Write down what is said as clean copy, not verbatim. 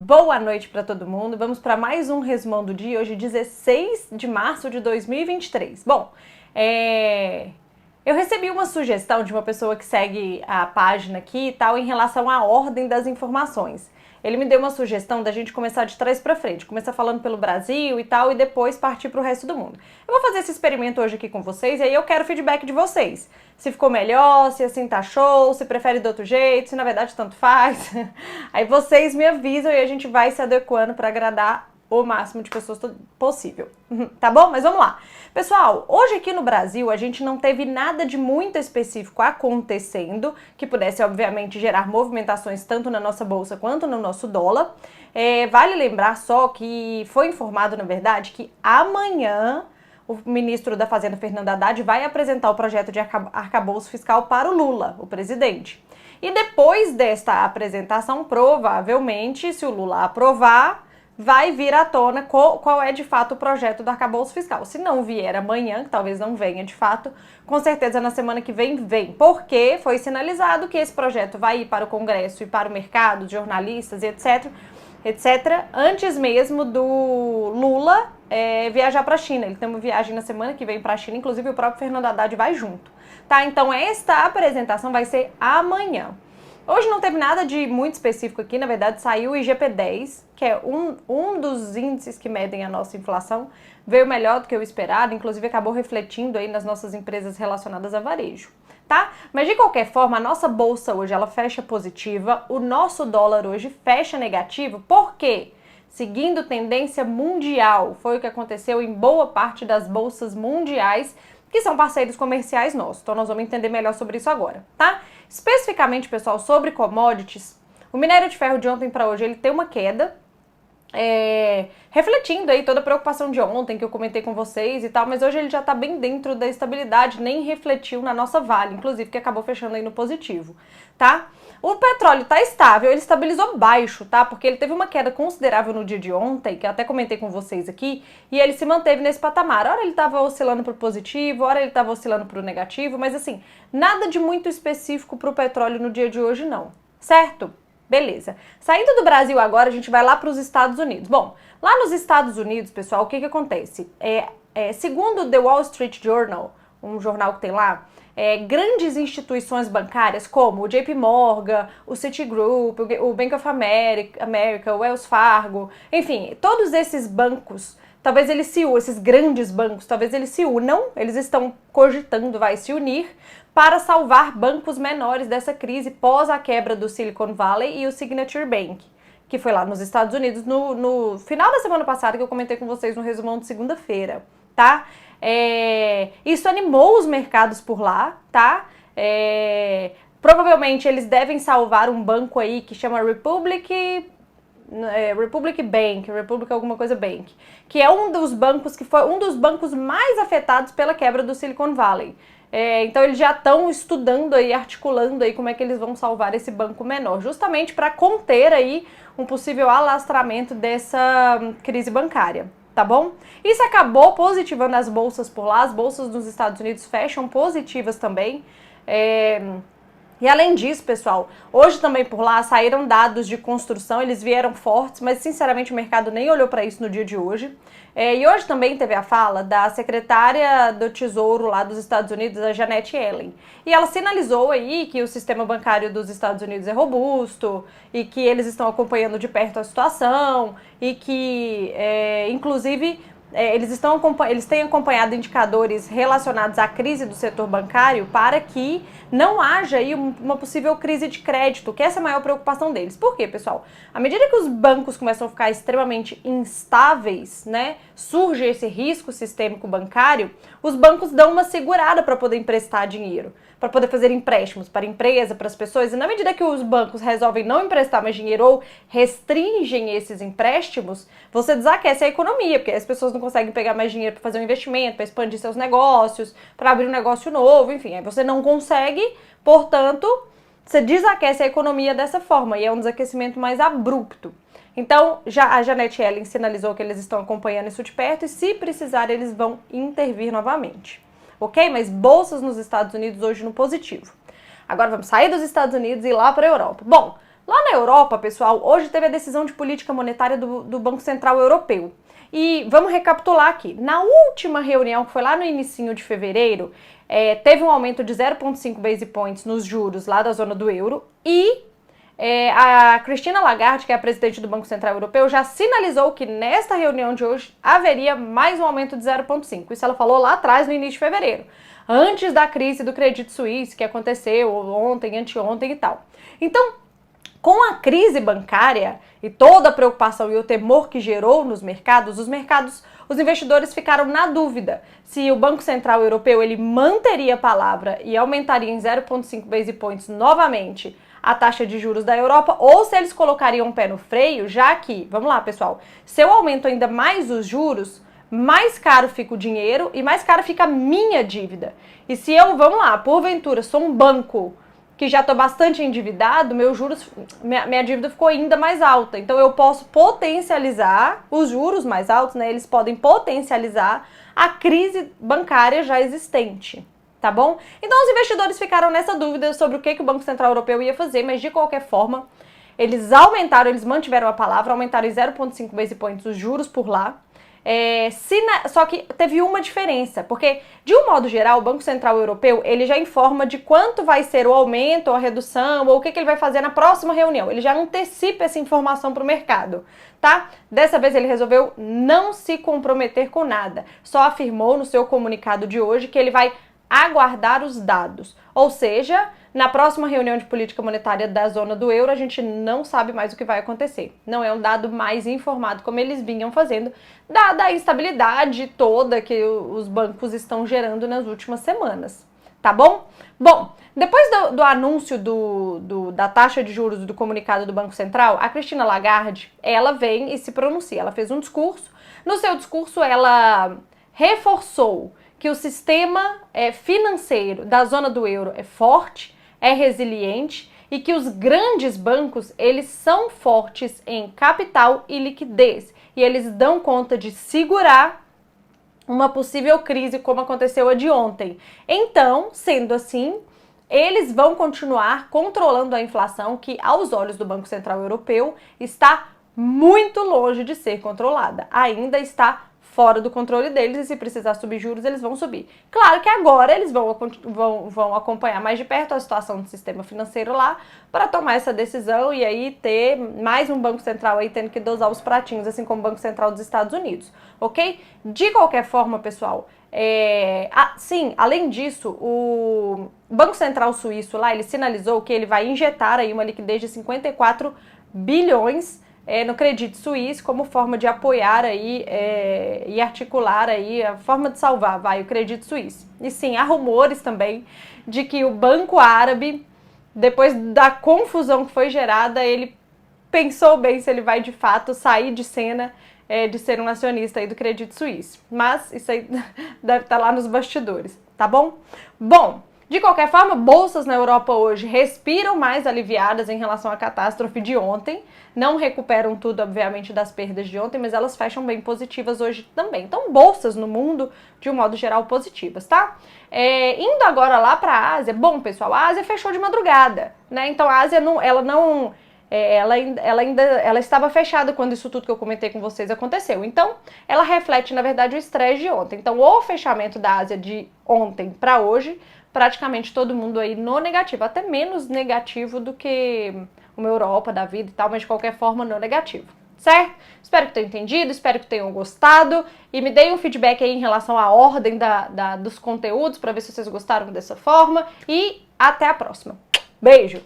Boa noite para todo mundo. Vamos para mais um resumão do dia, hoje 16 de março de 2023. Bom, eu recebi uma sugestão de uma pessoa que segue a página aqui e tal em relação à ordem das informações. Ele me deu uma sugestão da gente começar de trás para frente, começar falando pelo Brasil e tal e depois partir para o resto do mundo. Eu vou fazer esse experimento hoje aqui com vocês e aí eu quero feedback de vocês. Se ficou melhor, se assim tá show, se prefere do outro jeito, se na verdade tanto faz. Aí vocês me avisam e a gente vai se adequando para agradar o máximo de pessoas possível. Tá bom? Mas vamos lá. Pessoal, hoje aqui no Brasil a gente não teve nada de muito específico acontecendo que pudesse, obviamente, gerar movimentações tanto na nossa bolsa quanto no nosso dólar. Vale lembrar só que foi informado, na verdade, que amanhã o ministro da Fazenda, Fernando Haddad, vai apresentar o projeto de arcabouço fiscal para o Lula, o presidente. E depois desta apresentação, provavelmente, se o Lula aprovar, vai vir à tona qual é de fato o projeto do arcabouço fiscal. Se não vier amanhã, que talvez não venha de fato, com certeza na semana que vem, porque foi sinalizado que esse projeto vai ir para o Congresso e para o mercado, de jornalistas e etc., antes mesmo do Lula viajar para a China. Ele tem uma viagem na semana que vem para a China, inclusive o próprio Fernando Haddad vai junto, tá? Então esta apresentação vai ser amanhã. Hoje não teve nada de muito específico aqui, na verdade saiu o IGP-10, que é um dos índices que medem a nossa inflação, veio melhor do que o esperado, inclusive acabou refletindo aí nas nossas empresas relacionadas a varejo, tá? Mas de qualquer forma, a nossa bolsa hoje ela fecha positiva, o nosso dólar hoje fecha negativo, por quê? Seguindo tendência mundial, foi o que aconteceu em boa parte das bolsas mundiais, que são parceiros comerciais nossos. Então nós vamos entender melhor sobre isso agora, tá? Especificamente, pessoal, sobre commodities, o minério de ferro de ontem para hoje ele tem uma queda, refletindo aí toda a preocupação de ontem que eu comentei com vocês e tal, mas hoje ele já tá bem dentro da estabilidade, nem refletiu na nossa Vale, inclusive, que acabou fechando aí no positivo, tá? O petróleo tá estável, ele estabilizou baixo, tá? Porque ele teve uma queda considerável no dia de ontem, que eu até comentei com vocês aqui, e ele se manteve nesse patamar. Ora ele tava oscilando pro positivo, ora ele tava oscilando pro negativo, mas assim, nada de muito específico pro petróleo no dia de hoje não, certo? Beleza. Saindo do Brasil agora, a gente vai lá para os Estados Unidos. Bom, lá nos Estados Unidos, pessoal, o que acontece? Segundo o The Wall Street Journal, um jornal que tem lá, grandes instituições bancárias como o JP Morgan, o Citigroup, o Bank of America, o Wells Fargo, enfim, todos esses bancos, talvez eles esses grandes bancos, talvez eles se unam, eles estão cogitando, se unir para salvar bancos menores dessa crise pós a quebra do Silicon Valley e o Signature Bank, que foi lá nos Estados Unidos no final da semana passada, que eu comentei com vocês no resumão de segunda-feira, tá? Isso animou os mercados por lá, tá? Provavelmente eles devem salvar um banco aí que chama Republic Bank, Republic alguma coisa Bank, que é um dos bancos que foi um dos bancos mais afetados pela quebra do Silicon Valley. Então eles já estão estudando aí, articulando aí como é que eles vão salvar esse banco menor, justamente para conter aí um possível alastramento dessa crise bancária, tá bom? Isso acabou positivando as bolsas por lá, as bolsas dos Estados Unidos fecham positivas também. E além disso, pessoal, hoje também por lá saíram dados de construção, eles vieram fortes, mas sinceramente o mercado nem olhou para isso no dia de hoje. E hoje também teve a fala da secretária do Tesouro lá dos Estados Unidos, a Janet Yellen. E ela sinalizou aí que o sistema bancário dos Estados Unidos é robusto e que eles estão acompanhando de perto a situação e que, inclusive, eles têm acompanhado indicadores relacionados à crise do setor bancário para que não haja aí uma possível crise de crédito, que essa é a maior preocupação deles. Por quê, pessoal? À medida que os bancos começam a ficar extremamente instáveis, né, surge esse risco sistêmico bancário, os bancos dão uma segurada para poder emprestar dinheiro, para poder fazer empréstimos para a empresa, para as pessoas, e na medida que os bancos resolvem não emprestar mais dinheiro ou restringem esses empréstimos, você desaquece a economia, porque as pessoas não conseguem pegar mais dinheiro para fazer um investimento, para expandir seus negócios, para abrir um negócio novo, enfim, aí você não consegue, portanto, você desaquece a economia dessa forma, e é um desaquecimento mais abrupto. Então, a Janet Yellen sinalizou que eles estão acompanhando isso de perto e, se precisar, eles vão intervir novamente. Ok? Mas bolsas nos Estados Unidos hoje no positivo. Agora vamos sair dos Estados Unidos e ir lá para a Europa. Bom, Lá na Europa, pessoal, hoje teve a decisão de política monetária do Banco Central Europeu. E vamos recapitular aqui. Na última reunião, que foi lá no inicinho de fevereiro, teve um aumento de 0,5 base points nos juros lá da zona do euro e a Christine Lagarde, que é a presidente do Banco Central Europeu, já sinalizou que nesta reunião de hoje haveria mais um aumento de 0,5. Isso ela falou lá atrás, no início de fevereiro, antes da crise do Credit Suisse, que aconteceu ontem, anteontem e tal. Então, com a crise bancária e toda a preocupação e o temor que gerou nos mercados, os investidores ficaram na dúvida se o Banco Central Europeu ele manteria a palavra e aumentaria em 0,5 base points novamente a taxa de juros da Europa, ou se eles colocariam um pé no freio, já que, vamos lá pessoal, se eu aumento ainda mais os juros, mais caro fica o dinheiro e mais caro fica a minha dívida. E se eu, vamos lá, porventura, sou um banco que já estou bastante endividado, minha dívida ficou ainda mais alta. Então eu posso potencializar os juros mais altos, né? Eles podem potencializar a crise bancária já existente, tá bom? Então os investidores ficaram nessa dúvida sobre o que o Banco Central Europeu ia fazer, mas de qualquer forma, eles mantiveram a palavra, aumentaram em 0,5 base points os juros por lá. Só que teve uma diferença, porque de um modo geral o Banco Central Europeu ele já informa de quanto vai ser o aumento ou a redução ou o que ele vai fazer na próxima reunião, ele já antecipa essa informação para o mercado, tá? Dessa vez ele resolveu não se comprometer com nada, só afirmou no seu comunicado de hoje que ele vai aguardar os dados, ou seja, na próxima reunião de política monetária da zona do euro, a gente não sabe mais o que vai acontecer. Não é um dado mais informado como eles vinham fazendo, dada a instabilidade toda que os bancos estão gerando nas últimas semanas. Tá bom? Bom, depois do anúncio da taxa de juros do comunicado do Banco Central, a Christine Lagarde, ela vem e se pronuncia. Ela fez um discurso. No seu discurso, ela reforçou que o sistema financeiro da zona do euro é forte, é resiliente e que os grandes bancos, eles são fortes em capital e liquidez e eles dão conta de segurar uma possível crise como aconteceu a de ontem. Então, sendo assim, eles vão continuar controlando a inflação que, aos olhos do Banco Central Europeu, está muito longe de ser controlada. Ainda está fora do controle deles e se precisar subir juros, eles vão subir. Claro que agora eles vão acompanhar mais de perto a situação do sistema financeiro lá para tomar essa decisão e aí ter mais um Banco Central aí tendo que dosar os pratinhos, assim como o Banco Central dos Estados Unidos, ok? De qualquer forma, pessoal, sim, além disso, o Banco Central Suíço lá, ele sinalizou que ele vai injetar aí uma liquidez de 54 bilhões no Credit Suisse como forma de apoiar aí e articular aí a forma de salvar o Credit Suisse. E sim, há rumores também de que o Banco Árabe, depois da confusão que foi gerada, ele pensou bem se ele vai de fato sair de cena de ser um acionista aí do Credit Suisse. Mas isso aí deve estar lá nos bastidores, tá bom? Bom, de qualquer forma, bolsas na Europa hoje respiram mais aliviadas em relação à catástrofe de ontem. Não recuperam tudo, obviamente, das perdas de ontem, mas elas fecham bem positivas hoje também. Então, bolsas no mundo, de um modo geral, positivas, tá? Indo agora lá para a Ásia, bom, pessoal, a Ásia fechou de madrugada, né? Então, a Ásia, ela estava fechada quando isso tudo que eu comentei com vocês aconteceu. Então, ela reflete, na verdade, o estresse de ontem. Então, o fechamento da Ásia de ontem para hoje, praticamente todo mundo aí no negativo, até menos negativo do que uma Europa da vida e tal, mas de qualquer forma no negativo, certo? Espero que tenham entendido, espero que tenham gostado e me deem um feedback aí em relação à ordem dos conteúdos para ver se vocês gostaram dessa forma e até a próxima. Beijo!